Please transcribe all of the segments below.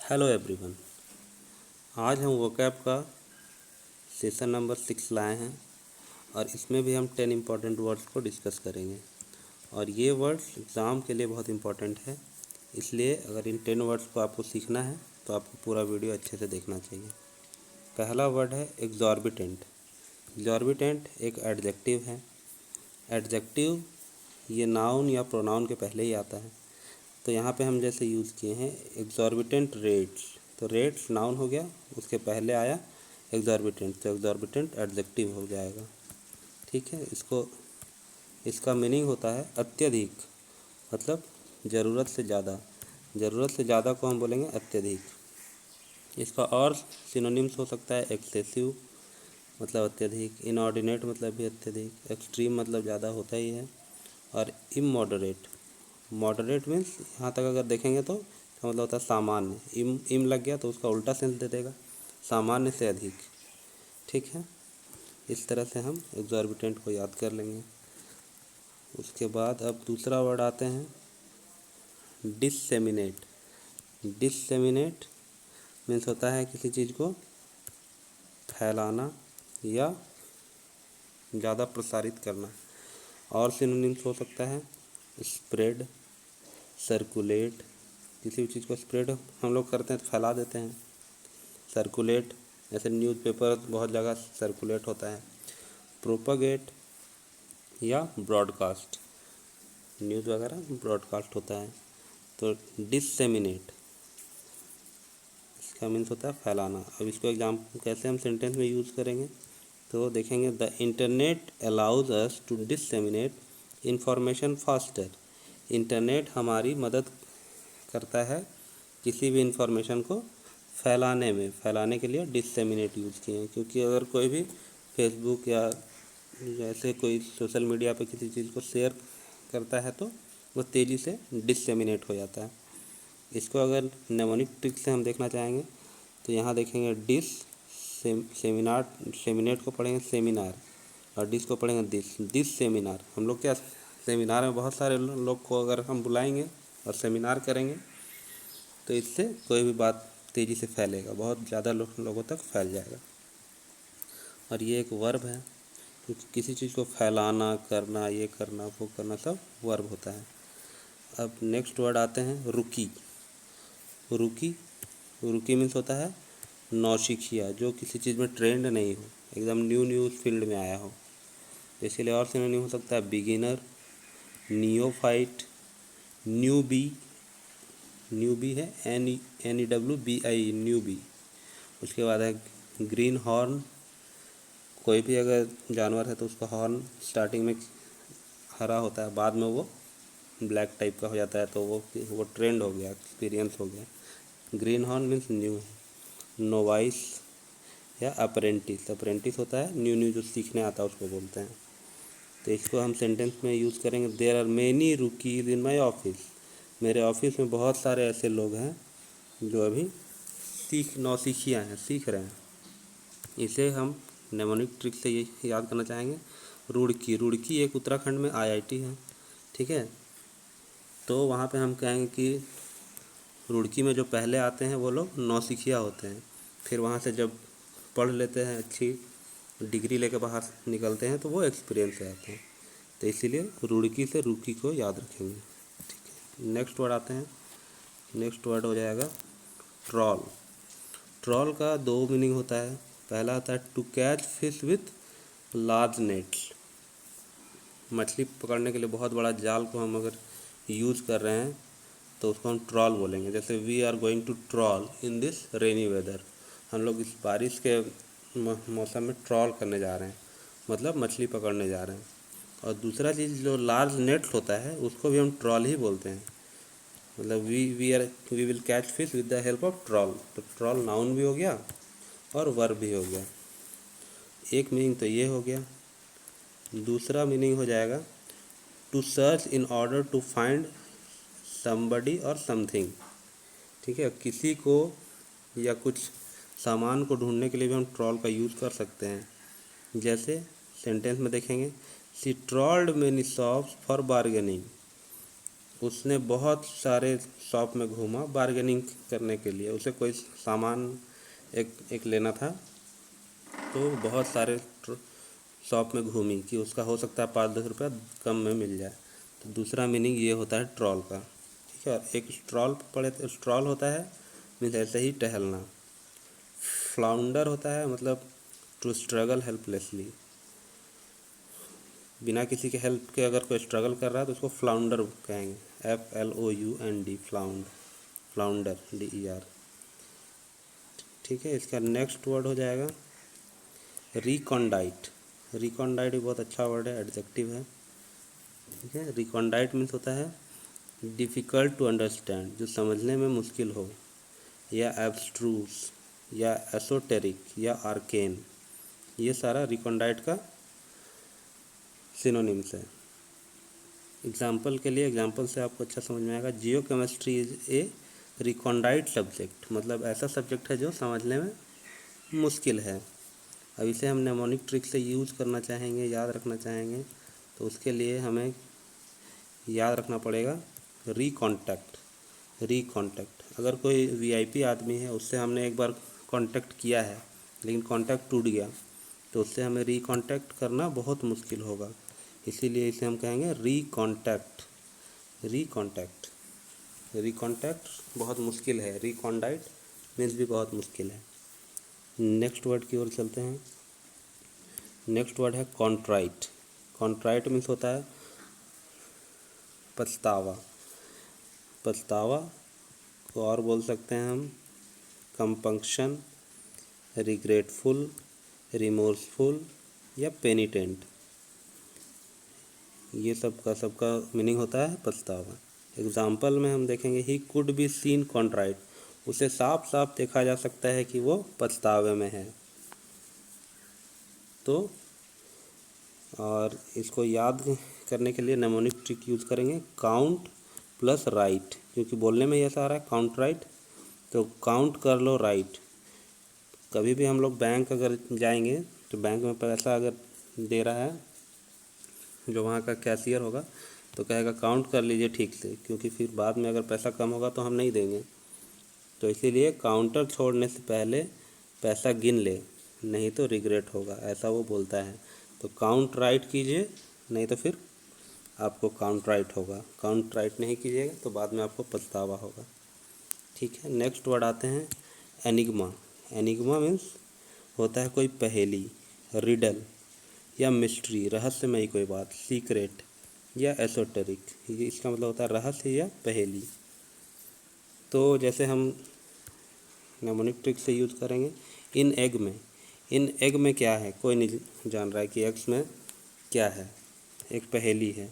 Hello everyone. आज हम vocab का सेशन नंबर 6 लाए हैं और इसमें भी हम 10 इम्पॉर्टेंट वर्ड्स को डिस्कस करेंगे। और ये वर्ड्स एग्ज़ाम के लिए बहुत इम्पॉर्टेंट है, इसलिए अगर इन 10 वर्ड्स को आपको सीखना है तो आपको पूरा वीडियो अच्छे से देखना चाहिए। पहला वर्ड है एग्जॉर्बिटेंट। एग्जॉर्बिटेंट एक एडजेक्टिव है। एडजेक्टिव ये नाउन या प्रोनाउन के पहले ही आता है। तो यहाँ पे हम जैसे यूज़ किए हैं एग्जॉर्बिटेंट रेट्स, तो रेट्स नाउन हो गया, उसके पहले आया एग्जॉर्बिटेंट, तो एग्जॉर्बिटेंट एडजेक्टिव हो जाएगा। ठीक है, इसका मीनिंग होता है अत्यधिक, मतलब ज़रूरत से ज़्यादा। ज़रूरत से ज़्यादा को हम बोलेंगे अत्यधिक। इसका और सिनोनिम्स हो सकता है एक्सेसिव मतलब अत्यधिक, इनऑर्डिनेट मतलब भी अत्यधिक, एक्सट्रीम मतलब ज़्यादा होता ही है, और इमॉडरेट। मॉडरेट मीन्स यहाँ तक अगर देखेंगे तो इसका मतलब होता है सामान्य। इम लग गया तो उसका उल्टा सेंस दे देगा, सामान्य से अधिक। ठीक है, इस तरह से हम एग्जॉर्बिटेंट को याद कर लेंगे। उसके बाद अब दूसरा वर्ड आते हैं डिससेमिनेट। डिससेमिनेट मीन्स होता है किसी चीज़ को फैलाना या ज़्यादा प्रसारित करना। और सिनोनिम्स हो सकता है स्प्रेड, सर्कुलेट। किसी भी चीज़ को स्प्रेड हम लोग करते हैं तो फैला देते हैं। सर्कुलेट जैसे न्यूज़पेपर बहुत जगह सर्कुलेट होता है। प्रोपगेट या ब्रॉडकास्ट, न्यूज़ वगैरह ब्रॉडकास्ट होता है। तो डिससेमिनेट इसका मीन्स होता है फैलाना। अब इसको एग्जाम कैसे हम सेंटेंस में यूज़ करेंगे तो देखेंगे the internet allows us to disseminate information faster. Internet हमारी मदद करता है किसी भी इंफॉर्मेशन को फैलाने में। फैलाने के लिए डिससेमिनेट यूज़ किए हैं, क्योंकि अगर कोई भी फेसबुक या जैसे कोई सोशल मीडिया पे किसी चीज़ को शेयर करता है तो वो तेज़ी से डिससेमिनेट हो जाता है। इसको अगर नेमोनिक ट्रिक से हम देखना चाहेंगे तो यहाँ देखेंगे सेमिनार, सेमिनेट को पढ़ेंगे सेमिनार, और डिस को पढ़ेंगे डिस सेमिनार। हम लोग क्या सेमिनार में बहुत सारे लोग को अगर हम बुलाएंगे और सेमिनार करेंगे तो इससे कोई भी बात तेज़ी से फैलेगा, बहुत ज़्यादा लोगों तक फैल जाएगा। और ये एक वर्ब है, क्योंकि किसी चीज़ को फैलाना, करना, ये करना, वो करना सब वर्ब होता है। अब नेक्स्ट वर्ड आते हैं रुकी। रुकी रुकी मीन्स होता है नौसिखिया, जो किसी चीज़ में ट्रेंड नहीं हो, एकदम न्यू फील्ड में आया हो। इसीलिए और सिनोनिम हो सकता है बिगिनर, नियोफाइट, न्यूबी। न्यूबी है NEWBI, न्यूबी। उसके बाद है ग्रीन हॉर्न। कोई भी अगर जानवर है तो उसका हॉर्न स्टार्टिंग में हरा होता है, बाद में वो ब्लैक टाइप का हो जाता है, तो वो ट्रेंड हो गया, एक्सपीरियंस हो गया। Green horn means new. Novice या अप्रेंटिस, अप्रेंटिस होता है न्यू जो सीखने आता है उसको बोलते हैं। तो इसको हम सेंटेंस में यूज़ करेंगे there are many rookies in my office. मेरे ऑफिस में बहुत सारे ऐसे लोग हैं जो अभी नौसिखिया हैं, सीख रहे हैं। इसे हम नेमोनिक ट्रिक से ये याद करना चाहेंगे रुड़की। रुड़की एक उत्तराखंड में IIT है। ठीक है, तो वहाँ पे हम कहेंगे कि रुड़की में जो पहले आते हैं वो लोग नौसिखिया होते हैं, फिर वहाँ से जब पढ़ लेते हैं, अच्छी डिग्री लेकर बाहर निकलते हैं तो वो एक्सपीरियंस से आते हैं। तो इसीलिए रुड़की से रुकी को याद रखेंगे। ठीक है, नेक्स्ट वर्ड आते हैं। नेक्स्ट वर्ड हो जाएगा ट्रॉल। ट्रॉल का दो मीनिंग होता है। पहला आता है to catch fish with large nets. मछली पकड़ने के लिए बहुत बड़ा जाल को हम अगर यूज़ कर रहे हैं तो उसको हम ट्रॉल बोलेंगे। जैसे we are going to trawl in this rainy weather, हम लोग इस बारिश के मौसम में ट्रॉल करने जा रहे हैं, मतलब मछली पकड़ने जा रहे हैं। और दूसरा चीज़ जो लार्ज नेट होता है उसको भी हम ट्रॉल ही बोलते हैं, मतलब we will catch fish with the help of trawl. तो ट्रॉल नाउन भी हो गया और वर्ब भी हो गया। एक मीनिंग तो ये हो गया। दूसरा मीनिंग हो जाएगा to search in order to find somebody और समथिंग। ठीक है, किसी को या कुछ सामान को ढूंढने के लिए भी हम ट्रॉल का यूज़ कर सकते हैं। जैसे सेंटेंस में देखेंगे she trawled many shops for bargaining. उसने बहुत सारे शॉप में घूमा बार्गेनिंग करने के लिए, उसे कोई सामान एक लेना था, तो बहुत सारे शॉप में घूमी कि उसका हो सकता है 5-10 रुपया कम में मिल जाए। तो दूसरा मीनिंग ये होता है ट्रॉल का, ठीक है। एक स्ट्रॉल पड़े, स्ट्रॉल होता है मीन्स ऐसे ही टहलना। फ्लाउंडर होता है मतलब टू स्ट्रगल हेल्पलेसली, बिना किसी के हेल्प के अगर कोई स्ट्रगल कर रहा है तो उसको फ्लाउंडर कहेंगे, FLOUND, फ्लाउंडर DER, ठीक है। इसका नेक्स्ट वर्ड हो जाएगा रिकॉन्डाइट। रिकॉन्डाइट भी बहुत अच्छा वर्ड है, एडजेक्टिव है, ठीक है। रिकॉन्डाइट मीन्स होता है डिफ़िकल्ट टू अंडरस्टैंड, जो समझने में मुश्किल हो, या एब्स्ट्रूस या एसोटेरिक या आर्केन, ये सारा रिकॉन्डाइट का सिनोनिम्स है। एग्जाम्पल के लिए, एग्जाम्पल से आपको अच्छा समझ में आएगा। जियो केमिस्ट्री इज ए रिकॉन्डाइट सब्जेक्ट, मतलब ऐसा सब्जेक्ट है जो समझने में मुश्किल है। अब इसे हम नेमोनिक ट्रिक से यूज़ करना चाहेंगे, याद रखना चाहेंगे, तो उसके लिए हमें याद रखना पड़ेगा रिकॉन्टैक्ट। रिकॉन्टैक्ट, अगर कोई VIP आदमी है, उससे हमने एक बार कांटेक्ट किया है लेकिन कांटेक्ट टूट गया, तो उससे हमें रिकॉन्टैक्ट करना बहुत मुश्किल होगा, इसीलिए इसे हम कहेंगे रिकॉन्टैक्ट। रिकॉन्टैक्ट, रिकॉन्टैक्ट बहुत मुश्किल है, रिकॉन्डाइट मीन्स भी बहुत मुश्किल है। नेक्स्ट वर्ड की ओर चलते हैं। नेक्स्ट वर्ड है कॉन्ट्राइट। कॉन्ट्राइट मीन्स होता है पछतावा। पछतावा को और बोल सकते हैं हम कंपंक्शन, रिग्रेटफुल, रिमोर्सफुल या पेनिटेंट, ये सबका मीनिंग होता है पछतावा। एग्जाम्पल में हम देखेंगे he could be seen contrite, उसे साफ साफ देखा जा सकता है कि वो पछतावे में है। तो और इसको याद करने के लिए नेमोनिक ट्रिक यूज़ करेंगे, काउंट प्लस राइट, क्योंकि बोलने में ऐसा आ रहा है काउंट राइट, तो काउंट कर लो राइट। कभी भी हम लोग बैंक अगर जाएंगे तो बैंक में पैसा अगर दे रहा है, जो वहाँ का कैशियर होगा तो कहेगा काउंट कर लीजिए ठीक से, क्योंकि फिर बाद में अगर पैसा कम होगा तो हम नहीं देंगे। तो इसीलिए काउंटर छोड़ने से पहले पैसा गिन ले, नहीं तो रिग्रेट होगा, ऐसा वो बोलता है। तो काउंट राइट कीजिए, नहीं तो फिर आपको काउंट राइट होगा। काउंट राइट नहीं कीजिएगा तो बाद में आपको पछतावा होगा, ठीक है। नेक्स्ट वर्ड आते हैं एनिग्मा। एनिग्मा मीन्स होता है कोई पहेली, रिडल या मिस्ट्री, रहस्यमयी कोई बात, सीक्रेट या एसोटेरिक, ये इसका मतलब होता है रहस्य या पहेली। तो जैसे हम नेमोनिक ट्रिक से यूज़ करेंगे इन एग में। इन एग में क्या है, कोई नहीं जान रहा है कि एग्स में क्या है, एक पहेली है,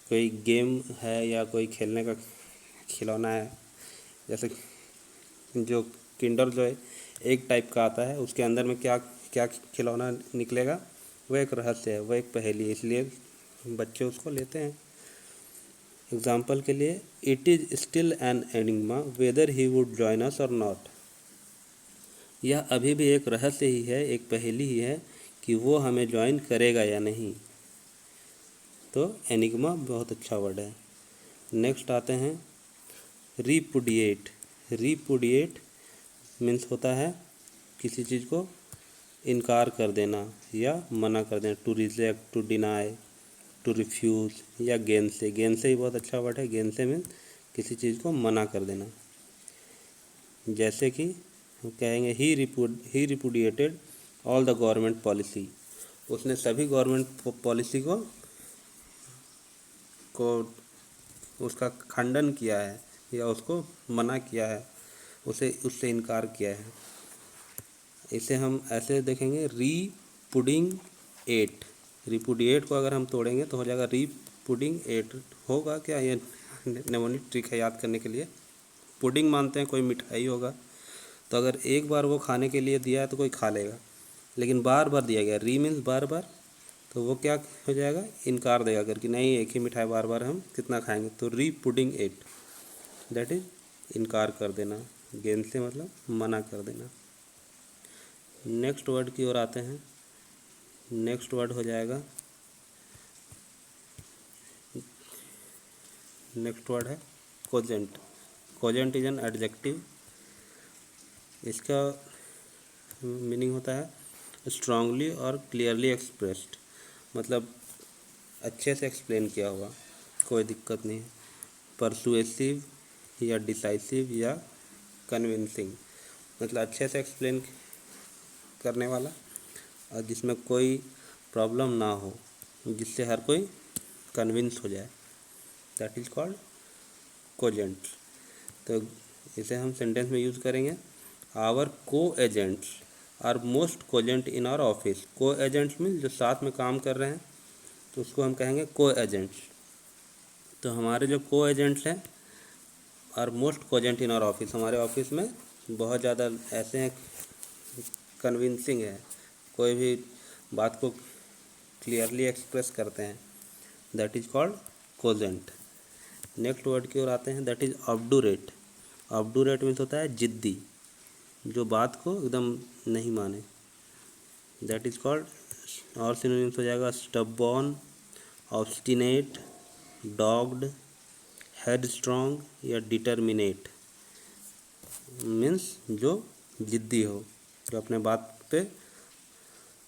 कोई गेम है या कोई खेलने का खिलौना है। जैसे जो किंडर जो है एक टाइप का आता है, उसके अंदर में क्या क्या खिलौना निकलेगा, वो एक रहस्य है, वो एक पहेली है, इसलिए बच्चे उसको लेते हैं। एग्जाम्पल के लिए it is still an enigma weather he would join us और नॉट, यह अभी भी एक रहस्य ही है, एक पहेली ही है कि वो हमें ज्वाइन करेगा या नहीं। तो एनिग्मा बहुत अच्छा वर्ड है। नेक्स्ट आते हैं रिपुडिएट। रिपुडिएट मीन्स होता है किसी चीज़ को इनकार कर देना या मना कर देना, to reject, to deny, to refuse या गेन से। गेन से ही बहुत अच्छा वर्ड है, गेन से मीन्स किसी चीज़ को मना कर देना। जैसे कि हम कहेंगे ही रिपुडिएटेड ऑल द गवर्नमेंट पॉलिसी, उसने सभी गवर्नमेंट पॉलिसी को उसका खंडन किया है या उसको मना किया है, उससे इनकार किया है। इसे हम ऐसे देखेंगे रीपुडिंग एट। रिपुडिएट को अगर हम तोड़ेंगे तो हो जाएगा रीपुडिंग एट। होगा क्या, ये नेमोनिक ट्रिक है याद करने के लिए। पुडिंग मानते हैं कोई मिठाई होगा, तो अगर एक बार वो खाने के लिए दिया है तो कोई खा लेगा, लेकिन बार बार दिया गया, री मीन्स बार बार, तो वो क्या हो जाएगा, इनकार देगा करके, नहीं एक ही मिठाई बार बार हम कितना खाएंगे। तो रीपुडिंग एट दैट इज इनकार कर देना, गेन से मतलब मना कर देना। नेक्स्ट वर्ड की ओर आते हैं। नेक्स्ट वर्ड हो जाएगा नेक्स्ट वर्ड है cogent. Cogent is an adjective. इसका मीनिंग होता है स्ट्रांगली और क्लियरली एक्सप्रेस्ड, मतलब अच्छे से एक्सप्लेन किया हुआ, कोई दिक्कत नहीं है। परसुएसिव या डिसाइसिव या कन्विंसिंग, मतलब अच्छे से एक्सप्लेन करने वाला और जिसमें कोई प्रॉब्लम ना हो, जिससे हर कोई कन्विंस हो जाए, दैट इज़ कॉल्ड कोजेंट। तो इसे हम सेंटेंस में यूज़ करेंगे। Our co agents are most cogent in our office. Co agents means जो साथ में काम कर रहे हैं, तो उसको हम कहेंगे को एजेंट्स। तो हमारे जो को एजेंट्स हैं are most cogent in our office, हमारे ऑफिस में बहुत ज़्यादा ऐसे हैं, कन्विंसिंग है, कोई भी बात को क्लियरली एक्सप्रेस करते हैं, that is called cogent. Next word की ओर आते हैं, दैट इज़ ऑब्डूरेट। ऑब्डूरेट मीन्स होता है जिद्दी, जो बात को एकदम नहीं माने, दैट इज़ कॉल्ड, और सिनोनिम्स हो जाएगा स्टबॉर्न, ऑब्स्टिनेट, डॉग्ड, हेडस्ट्रॉन्ग या डिटर्मिनेट। मीन्स जो जिद्दी हो, जो अपने बात पे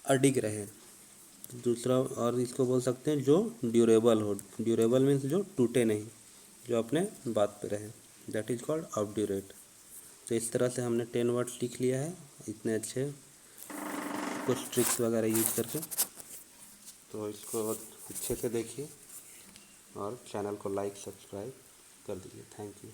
अडिग रहे। दूसरा और इसको बोल सकते हैं जो ड्यूरेबल हो। ड्यूरेबल मीन्स जो टूटे नहीं, जो अपने बात पे रहे, दैट इज़ कॉल्ड ऑब्ड्यूरेट। तो इस तरह से हमने 10 वर्ड्स लिख लिया है, इतने अच्छे कुछ ट्रिक्स वगैरह यूज़ करके। तो इसको अच्छे से देखिए और चैनल को लाइक सब्सक्राइब कर दीजिए। Thank you.